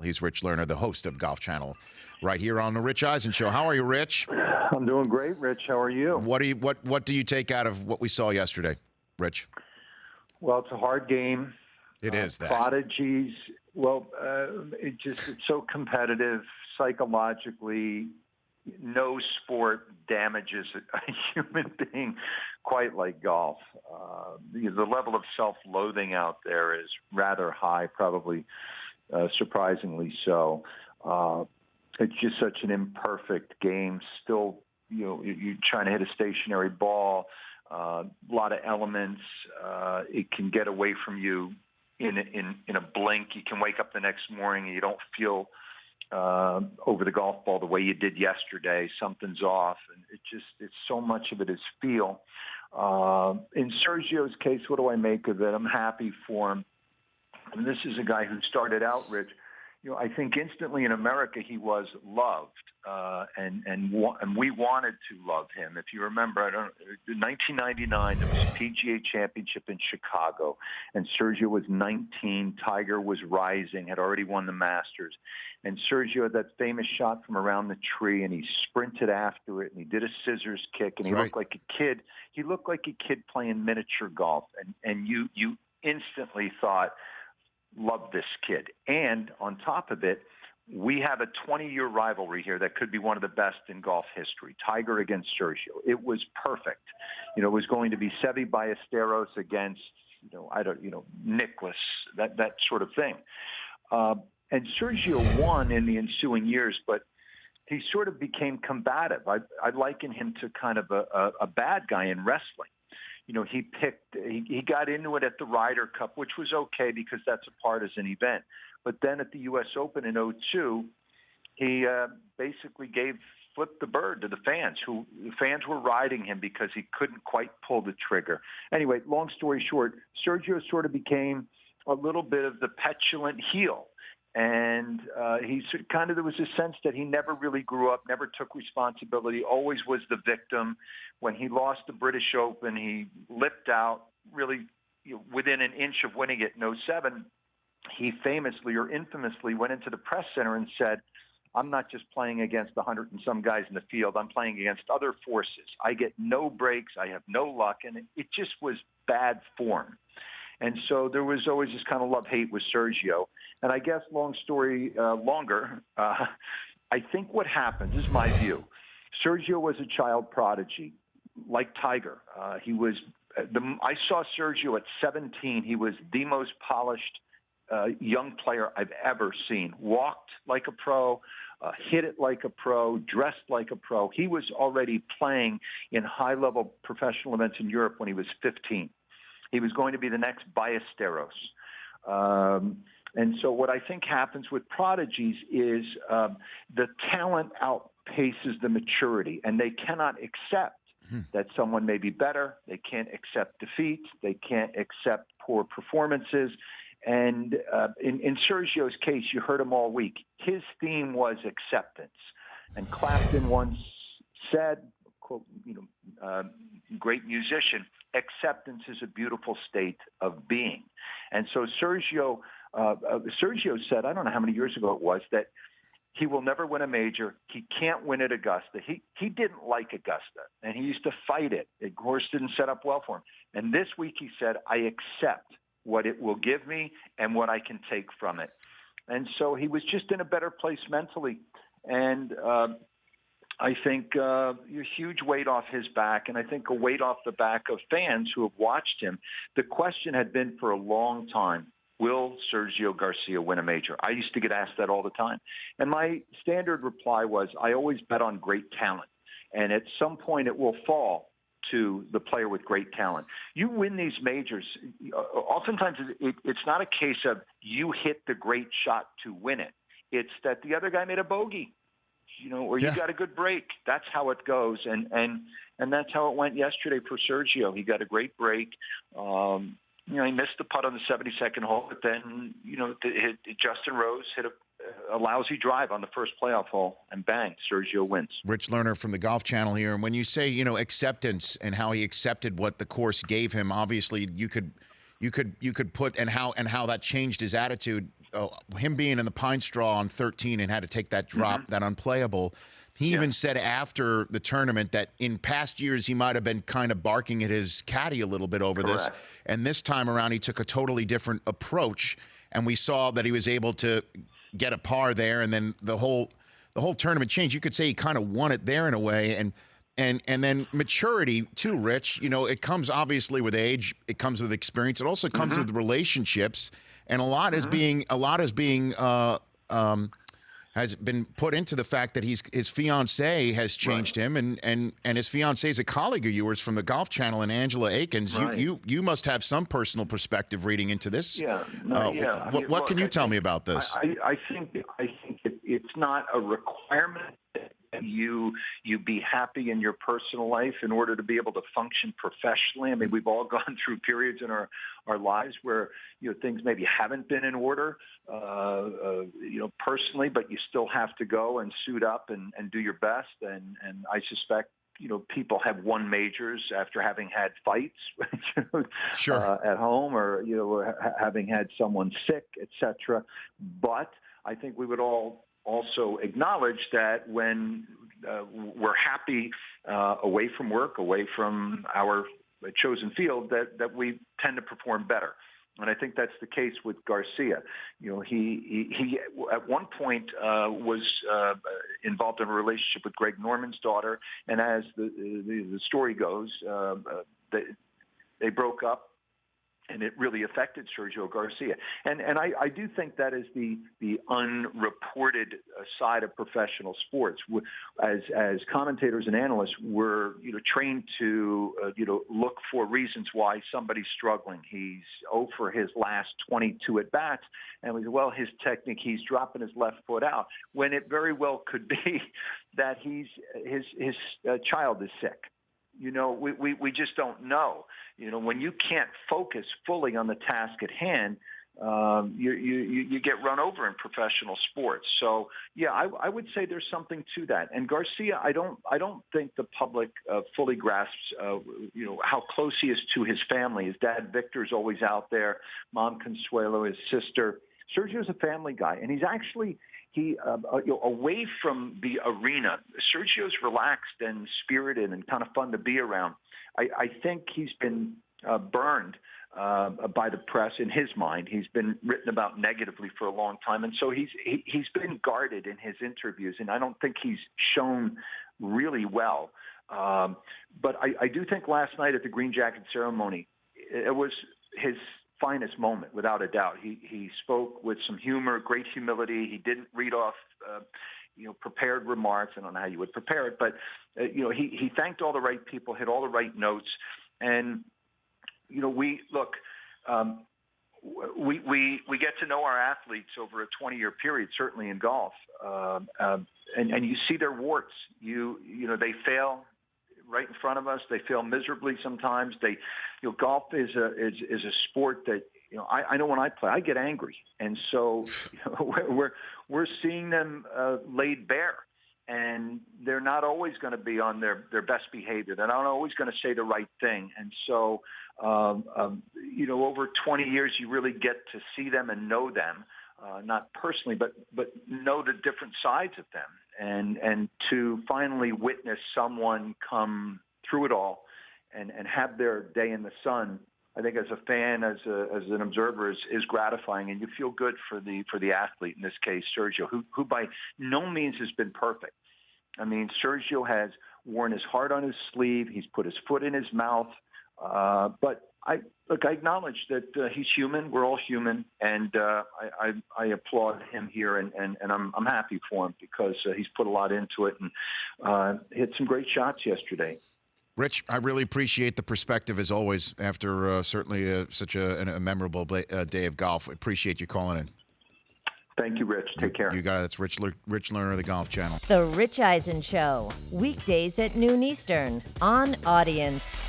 He's Rich Lerner, the host of Golf Channel, right here on the Rich Eisen Show. How are you, Rich? I'm doing great, Rich. How are you? What do you take out of what we saw yesterday, Rich? Well, it's a hard game. It is that. Prodigies. Well, it's so competitive psychologically. No sport damages a human being quite like golf. The level of self-loathing out there is rather high, probably surprisingly so. It's just such an imperfect game. Still, you're trying to hit a stationary ball. A lot of elements. It can get away from you in a blink. You can wake up the next morning and you don't feel over the golf ball the way you did yesterday. Something's off, and it's so much of it is feel. In Sergio's case, what do I make of it? I'm happy for him. And this is a guy who started out, Rich. I think instantly in America he was loved, and we wanted to love him. If you remember, in 1999 there was a PGA Championship in Chicago, and Sergio was 19. Tiger was rising, had already won the Masters, and Sergio had that famous shot from around the tree, and he sprinted after it, and he did a scissors kick, and he looked like a kid. He looked like a kid playing miniature golf, and you instantly thought, love this kid. And on top of it, we have a 20-year rivalry here that could be one of the best in golf history. Tiger against Sergio. It was perfect. It was going to be Seve Ballesteros against, Nicklaus, that sort of thing. And Sergio won in the ensuing years, but he sort of became combative. I liken him to kind of a bad guy in wrestling. He got into it at the Ryder Cup, which was okay because that's a partisan event. But then at the U.S. Open in 2002, he basically flipped the bird to the fans. The fans were riding him because he couldn't quite pull the trigger. Anyway, long story short, Sergio sort of became a little bit of the petulant heel. And there was a sense that he never really grew up, never took responsibility, always was the victim. When he lost the British Open, he lipped out really within an inch of winning it in 2007. He famously or infamously went into the press center and said, I'm not just playing against 100 and some guys in the field. I'm playing against other forces. I get no breaks. I have no luck. And it just was bad form. And so there was always this kind of love-hate with Sergio. And I guess long story longer, I think what happened, this is my view, Sergio was a child prodigy, like Tiger. I saw Sergio at 17. He was the most polished young player I've ever seen. Walked like a pro, hit it like a pro, dressed like a pro. He was already playing in high-level professional events in Europe when he was 15. He was going to be the next Ballesteros. And so what I think happens with prodigies is the talent outpaces the maturity, and they cannot accept that someone may be better. They can't accept defeat. They can't accept poor performances. And in Sergio's case, you heard him all week. His theme was acceptance. And Clapton once said, quote, great musician, acceptance is a beautiful state of being. And so Sergio said, I don't know how many years ago it was, that he will never win a major. He can't win at Augusta. He didn't like Augusta, and he used to fight it. The course didn't set up well for him. And this week he said, I accept what it will give me and what I can take from it. And so he was just in a better place mentally. And I think a huge weight off his back, and I think a weight off the back of fans who have watched him. The question had been for a long time, will Sergio Garcia win a major? I used to get asked that all the time. And my standard reply was, I always bet on great talent. And at some point it will fall to the player with great talent. You win these majors, oftentimes it's not a case of you hit the great shot to win it. It's that the other guy made a bogey, or you got a good break. That's how it goes. And that's how it went yesterday for Sergio. He got a great break. He missed the putt on the 72nd hole, but then, Justin Rose hit a lousy drive on the first playoff hole, and bang, Sergio wins. Rich Lerner from the Golf Channel here. And when you say, acceptance and how he accepted what the course gave him, obviously you could put and how that changed his attitude. him being in the pine straw on 13 and had to take that drop, that unplayable. He even said after the tournament that in past years he might have been kind of barking at his caddy a little bit over this, and this time around he took a totally different approach, and we saw that he was able to get a par there, and then the whole tournament changed. You could say he kind of won it there in a way, and then maturity too, Rich. You know, it comes obviously with age, it comes with experience, it also comes with relationships, and a lot is being has been put into the fact that his fiance has changed him, and his fiance is a colleague of yours from the Golf Channel, and Angela Akins. You must have some personal perspective reading into this. What can you tell me about this? I think it's not a requirement that you be happy in your personal life in order to be able to function professionally. I mean, we've all gone through periods in our lives where things maybe haven't been in order, personally, but you still have to go and suit up and do your best. And I suspect people have won majors after having had fights at home, or having had someone sick, etc. But I think we would all also acknowledge that when we're happy away from work, away from our chosen field, that we tend to perform better. And I think that's the case with Garcia. He at one point was involved in a relationship with Greg Norman's daughter, and as the story goes, they broke up. And it really affected Sergio Garcia. And I do think that is the unreported side of professional sports. As commentators and analysts, we're trained to look for reasons why somebody's struggling. He's 0 for his last 22 at bats, and we say, well, his technique, he's dropping his left foot out, when it very well could be that his child is sick. We just don't know. When you can't focus fully on the task at hand, you get run over in professional sports. So, yeah, I would say there's something to that. And Garcia, I don't think the public fully grasps, how close he is to his family. His dad, Victor's always out there. Mom, Consuelo, his sister. Sergio's a family guy, and he's actually away from the arena. Sergio's relaxed and spirited and kind of fun to be around. I think he's been burned by the press in his mind. He's been written about negatively for a long time, and so he's been guarded in his interviews, and I don't think he's shown really well. But I do think last night at the Green Jacket ceremony, it was his finest moment, without a doubt. He spoke with some humor, great humility. He didn't read off, prepared remarks. I don't know how you would prepare it, but he thanked all the right people, hit all the right notes, and we get to know our athletes over a 20-year period, certainly in golf, and you see their warts. They fail right in front of us. They fail miserably sometimes. Golf is a sport that I know when I play, I get angry, and so we're seeing them laid bare, and they're not always going to be on their best behavior. They're not always going to say the right thing, and so over 20 years, you really get to see them and know them. Not personally, but know the different sides of them, and to finally witness someone come through it all and have their day in the sun, I think as a fan, as an observer, is gratifying, and you feel good for the athlete, in this case Sergio, who by no means has been perfect. I mean, Sergio has worn his heart on his sleeve. He's put his foot in his mouth, but I acknowledge that he's human. We're all human, and I applaud him here, and I'm happy for him because he's put a lot into it and hit some great shots yesterday. Rich, I really appreciate the perspective as always after certainly such a memorable day of golf. I appreciate you calling in. Thank you, Rich. Take care. You got it. That's Rich Lerner of the Golf Channel. The Rich Eisen Show, weekdays at noon Eastern on Audience.